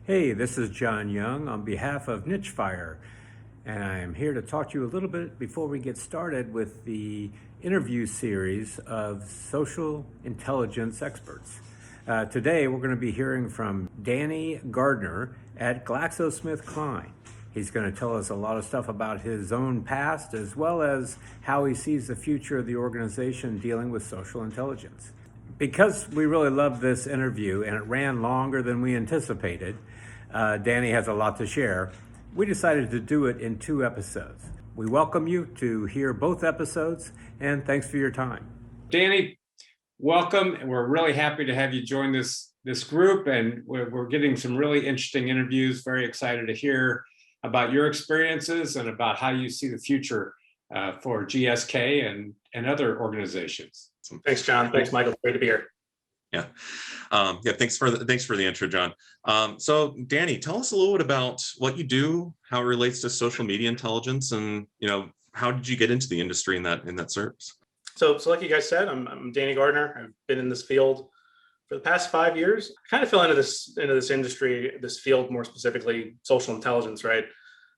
Hey, this is John Young on behalf of Nichefire, and I am here to talk to you a little bit before we get started with the interview series of social intelligence experts. Today, we're going to be hearing from Danny Gardner at GlaxoSmithKline. He's going to tell us a lot of stuff about his own past as well as how he sees the future of the organization dealing with social intelligence. Because we really loved this interview and it ran longer than we anticipated, Danny has a lot to share. We decided to do it in 2 episodes. We welcome you to hear both episodes, and thanks for your time. Danny, welcome. And we're really happy to have you join this group, and we're getting some really interesting interviews. Very excited to hear about your experiences and about how you see the future for GSK and other organizations. Thanks, John. Thanks, Michael. Great to be here. Yeah. Thanks for the intro, John. So Danny, tell us a little bit about what you do, how it relates to social media intelligence, and how did you get into the industry in that service? So like you guys said, I'm Danny Gardner. I've been in this field for the past 5 years. I kind of fell into this industry, this field more specifically, social intelligence, right,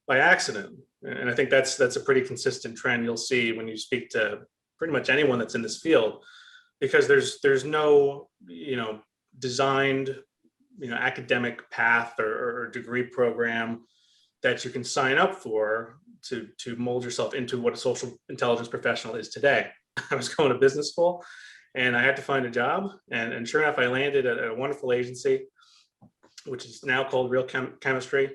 by accident. And I think that's a pretty consistent trend you'll see when you speak to pretty much anyone that's in this field, because there's no designed academic path or degree program that you can sign up for to mold yourself into what a social intelligence professional is today. I was going to business school and I had to find a job, and sure enough I landed at a wonderful agency which is now called Real Chemistry,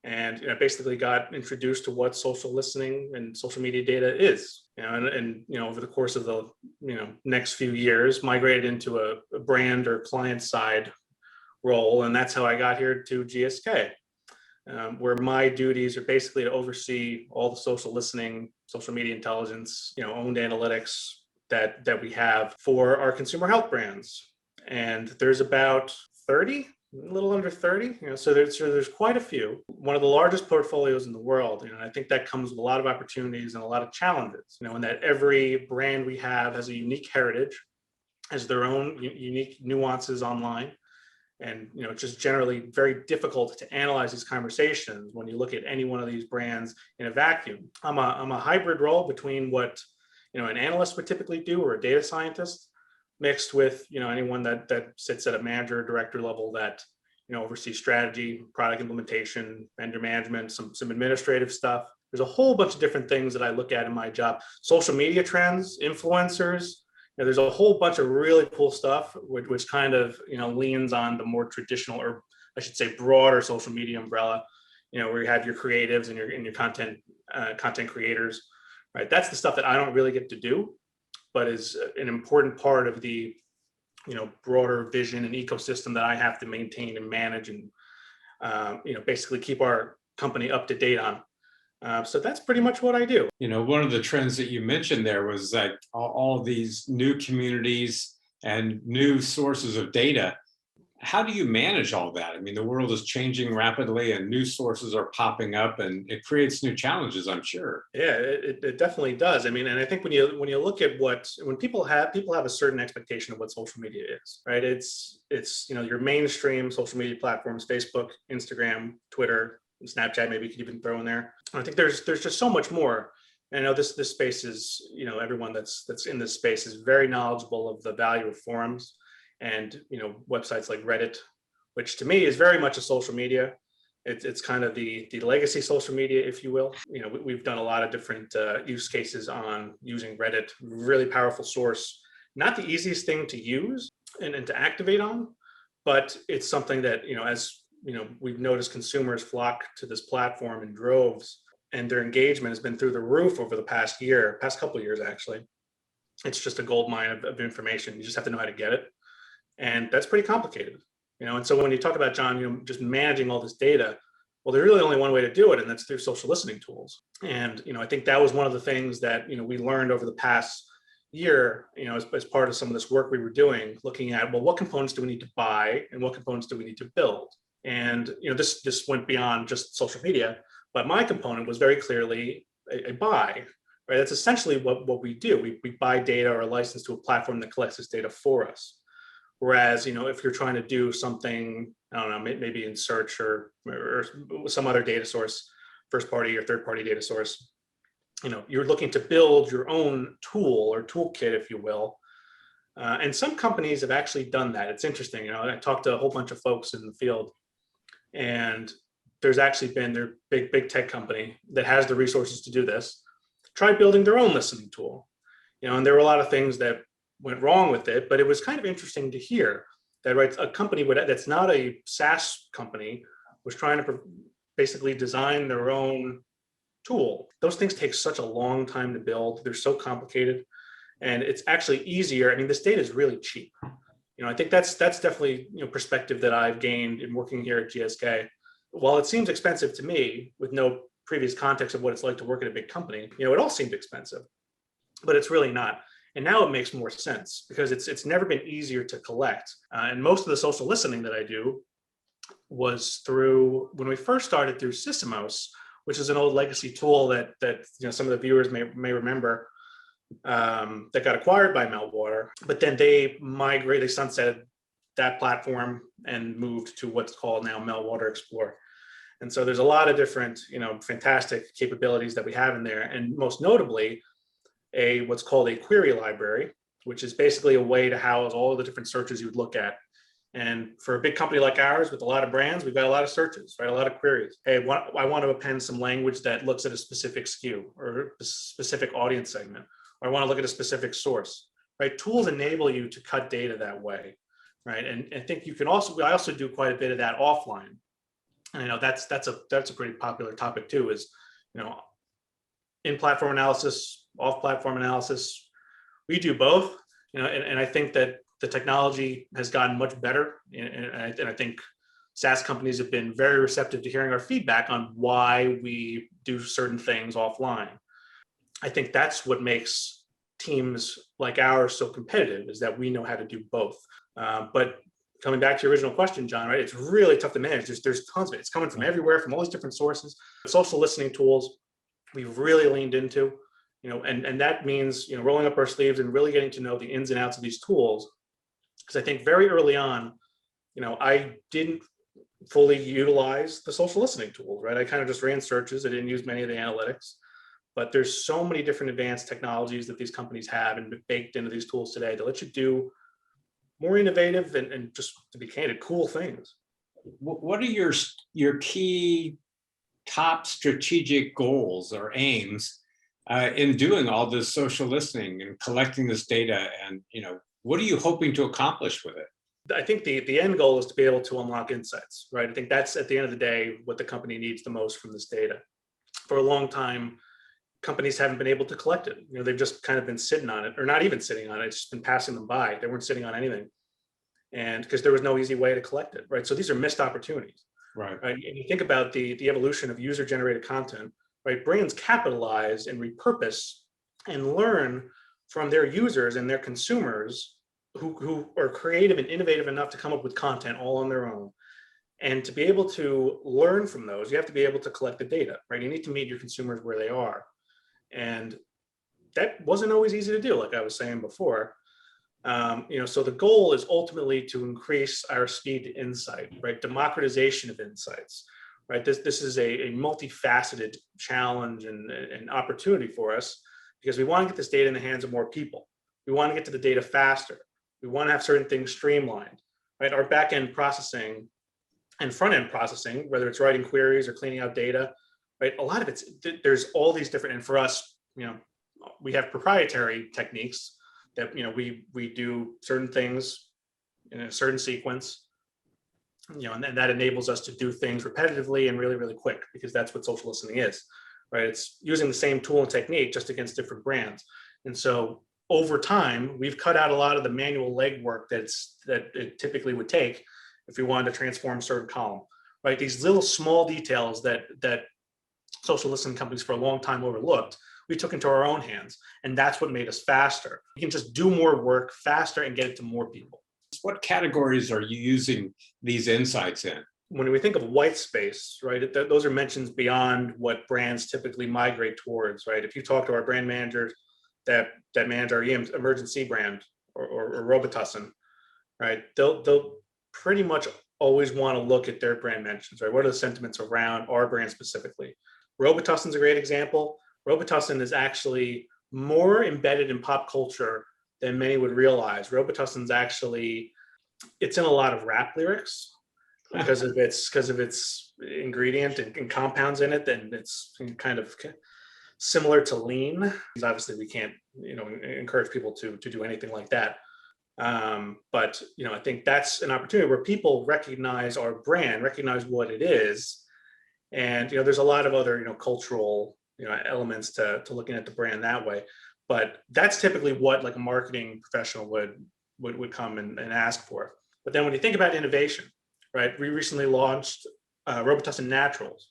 and I basically got introduced to what social listening and social media data is. And over the course of the next few years, migrated into a brand or client side role, and that's how I got here to GSK, where my duties are basically to oversee all the social listening, social media intelligence, owned analytics that we have for our consumer health brands. And there's about 30. A little under 30, so there's quite a few. One of the largest portfolios in the world, and I think that comes with a lot of opportunities and a lot of challenges, and that every brand we have has a unique heritage, has their own unique nuances online, and it's just generally very difficult to analyze these conversations when you look at any one of these brands in a vacuum. I'm a hybrid role between what an analyst would typically do, or a data scientist, mixed with anyone that sits at a manager or director level that oversees strategy, product implementation, vendor management, some administrative stuff. There's a whole bunch of different things that I look at in my job. Social media trends, influencers. There's a whole bunch of really cool stuff which kind of leans on the more traditional, or I should say broader, social media umbrella. Where you have your creatives and your content creators, right? That's the stuff that I don't really get to do, but is an important part of the broader vision and ecosystem that I have to maintain and manage, and basically keep our company up to date on. So that's pretty much what I do. One of the trends that you mentioned there was like all these new communities and new sources of data. How do you manage all that? I mean, the world is changing rapidly and new sources are popping up, and it creates new challenges, I'm sure. Yeah, it definitely does. I mean, and I think when you look at when people have a certain expectation of what social media is, right? It's your mainstream social media platforms, Facebook, Instagram, Twitter, and Snapchat, maybe you could even throw in there. I think there's just so much more. And I know this space is, everyone that's in this space is very knowledgeable of the value of forums and websites like Reddit, which to me is very much a social media. It's kind of the legacy social media, if you will. We've done a lot of different use cases on using Reddit. Really powerful source, not the easiest thing to use and to activate on, but it's something that as we've noticed consumers flock to this platform in droves, and their engagement has been through the roof over the past couple of years actually. It's just a gold mine of information. You just have to know how to get it. And that's pretty complicated, and so when you talk about, John, just managing all this data, well, there's really only one way to do it, and that's through social listening tools. And, I think that was one of the things that, we learned over the past year, as part of some of this work we were doing, looking at, well, what components do we need to buy and what components do we need to build? And, this went beyond just social media, but my component was very clearly a buy, right? That's essentially what we do. We buy data or a license to a platform that collects this data for us. Whereas, if you're trying to do something, I don't know, maybe in search or some other data source, first party or third party data source, you're looking to build your own tool or toolkit, if you will. And some companies have actually done that. It's interesting. I talked to a whole bunch of folks in the field, and there's actually been their big tech company that has the resources to do this, try building their own listening tool. And there were a lot of things that went wrong with it, but it was kind of interesting to hear that, right, a company that's not a SaaS company was trying to basically design their own tool. Those things take such a long time to build. They're so complicated, and it's actually easier. I mean, this data is really cheap. I think that's definitely perspective that I've gained in working here at GSK. While it seems expensive to me with no previous context of what it's like to work at a big company, it all seemed expensive, but it's really not. And now it makes more sense because it's never been easier to collect. And most of the social listening that I do was through, when we first started, through Sysomos, which is an old legacy tool that some of the viewers may remember, that got acquired by Meltwater. But then they sunsetted that platform and moved to what's called now Meltwater Explore. And so there's a lot of different, fantastic capabilities that we have in there. And most notably, what's called a query library, which is basically a way to house all the different searches you would look at. And for a big company like ours with a lot of brands, we've got a lot of searches, right? A lot of queries. Hey, I want to append some language that looks at a specific SKU or a specific audience segment, or I want to look at a specific source, right? Tools enable you to cut data that way, right? And I think I also do quite a bit of that offline. And that's a pretty popular topic too, is, in-platform analysis, off-platform analysis. We do both, and I think that the technology has gotten much better. And I think SaaS companies have been very receptive to hearing our feedback on why we do certain things offline. I think that's what makes teams like ours so competitive, is that we know how to do both. But coming back to your original question, John, right? It's really tough to manage. There's tons of it. It's coming from everywhere, from all these different sources. Social listening tools, we've really leaned into, and that means, rolling up our sleeves and really getting to know the ins and outs of these tools. Because I think very early on, I didn't fully utilize the social listening tools, right? I kind of just ran searches. I didn't use many of the analytics, but there's so many different advanced technologies that these companies have and baked into these tools today to let you do more innovative and just, to be candid, cool things. What are your key top strategic goals or aims in doing all this social listening and collecting this data? And, what are you hoping to accomplish with it? I think the end goal is to be able to unlock insights, right? I think that's, at the end of the day, what the company needs the most from this data. For a long time, companies haven't been able to collect it. They've just kind of been sitting on it, or not even sitting on it. It's just been passing them by. They weren't sitting on anything. And because there was no easy way to collect it, right? So these are missed opportunities. Right. And you think about the evolution of user-generated content, right? Brands capitalize and repurpose and learn from their users and their consumers who are creative and innovative enough to come up with content all on their own. And to be able to learn from those, you have to be able to collect the data, right? You need to meet your consumers where they are. And that wasn't always easy to do, like I was saying before. So the goal is ultimately to increase our speed to insight, right? Democratization of insights, right? This is a multifaceted challenge and opportunity for us, because we want to get this data in the hands of more people. We want to get to the data faster. We want to have certain things streamlined, right? Our back-end processing and front-end processing, whether it's writing queries or cleaning out data, right? A lot of there's all these different, and for us, we have proprietary techniques that, we do certain things in a certain sequence, and that enables us to do things repetitively and really, really quick, because that's what social listening is, right? It's using the same tool and technique just against different brands. And so over time, we've cut out a lot of the manual legwork that it typically would take if we wanted to transform a certain column, right? These little small details that social listening companies for a long time overlooked, we took into our own hands, and that's what made us faster. We can just do more work faster and get it to more people. What categories are you using these insights in? When we think of white space, right, those are mentions beyond what brands typically migrate towards, right? If you talk to our brand managers that manage our emergency brand or Robitussin, right? They'll pretty much always want to look at their brand mentions, right? What are the sentiments around our brand specifically? Robitussin's a great example. Robitussin is actually more embedded in pop culture than many would realize. Robitussin's actually, it's in a lot of rap lyrics because of its ingredient and compounds in it, and it's kind of similar to lean. Obviously, we can't encourage people to do anything like that. But I think that's an opportunity where people recognize our brand, recognize what it is, and there's a lot of other cultural elements to looking at the brand that way. But that's typically what like a marketing professional would come and ask for. But then when you think about innovation, right? We recently launched Robitussin Naturals,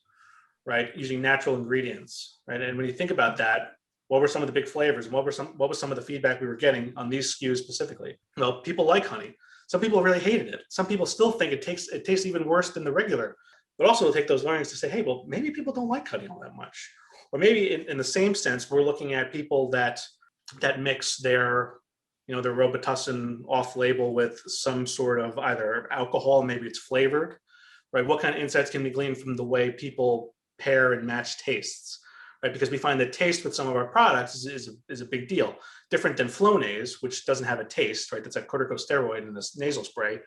right? Using natural ingredients, right? And when you think about that, what were some of the big flavors? And what was some of the feedback we were getting on these SKUs specifically? Well, people like honey. Some people really hated it. Some people still think it tastes even worse than the regular. But also we'll take those learnings to say, hey, well, maybe people don't like honey all that much. Or maybe in the same sense, we're looking at people that mix their their Robitussin off-label with some sort of either alcohol, maybe it's flavored, right? What kind of insights can be gleaned from the way people pair and match tastes, right? Because we find that taste with some of our products is a big deal. Different than Flonase, which doesn't have a taste, right? That's a corticosteroid in this nasal spray,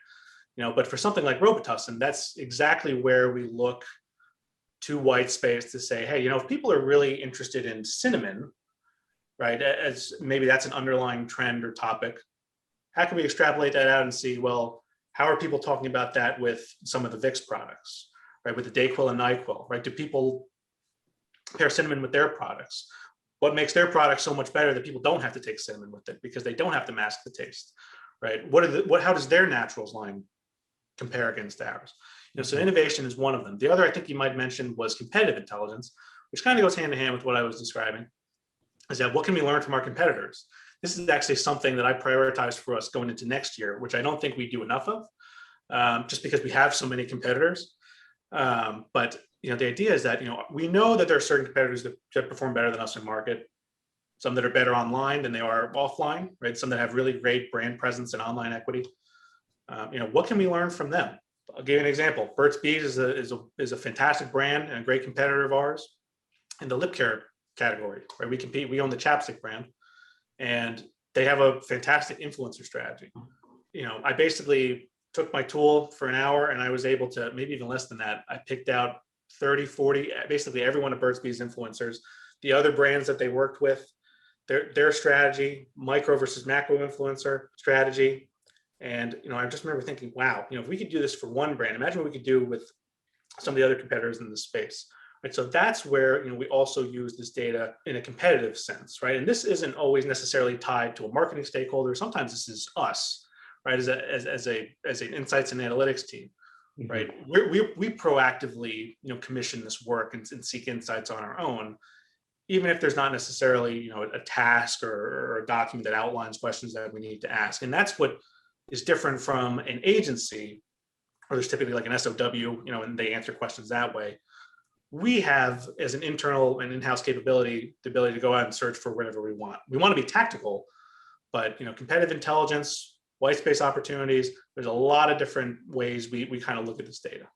but for something like Robitussin, that's exactly where we look to white space to say, hey, if people are really interested in cinnamon, right, as maybe that's an underlying trend or topic, how can we extrapolate that out and see, well, how are people talking about that with some of the Vicks products, right, with the Dayquil and NyQuil, right? Do people pair cinnamon with their products? What makes their products so much better that people don't have to take cinnamon with it because they don't have to mask the taste, right? How does their naturals line compare against ours? So innovation is one of them. The other I think you might mention was competitive intelligence, which kind of goes hand in hand with what I was describing. Is that what can we learn from our competitors? This is actually something that I prioritize for us going into next year, which I don't think we do enough of, just because we have so many competitors. But the idea is that we know that there are certain competitors that perform better than us in market, some that are better online than they are offline, right? Some that have really great brand presence and online equity. What can we learn from them? I'll give you an example. Burt's Bees is a fantastic brand and a great competitor of ours in the lip care category, right? We own the chapstick brand, and they have a fantastic influencer strategy. I basically took my tool for an hour and I was able to, maybe even less than that, I picked out 30, 40, basically every one of Burt's Bees influencers, the other brands that they worked with, their strategy, micro versus macro influencer strategy. And, I just remember thinking, wow, if we could do this for one brand, imagine what we could do with some of the other competitors in this space. Right, so that's where we also use this data in a competitive sense, right? And this isn't always necessarily tied to a marketing stakeholder. Sometimes this is us, right? As an insights and analytics team, right? We proactively commission this work and seek insights on our own, even if there's not necessarily a task or a document that outlines questions that we need to ask. And that's what is different from an agency, or there's typically like an SOW, and they answer questions that way. We have, as an internal and in-house capability, the ability to go out and search for whatever we want. We want to be tactical, but competitive intelligence, white space opportunities, there's a lot of different ways we kind of look at this data.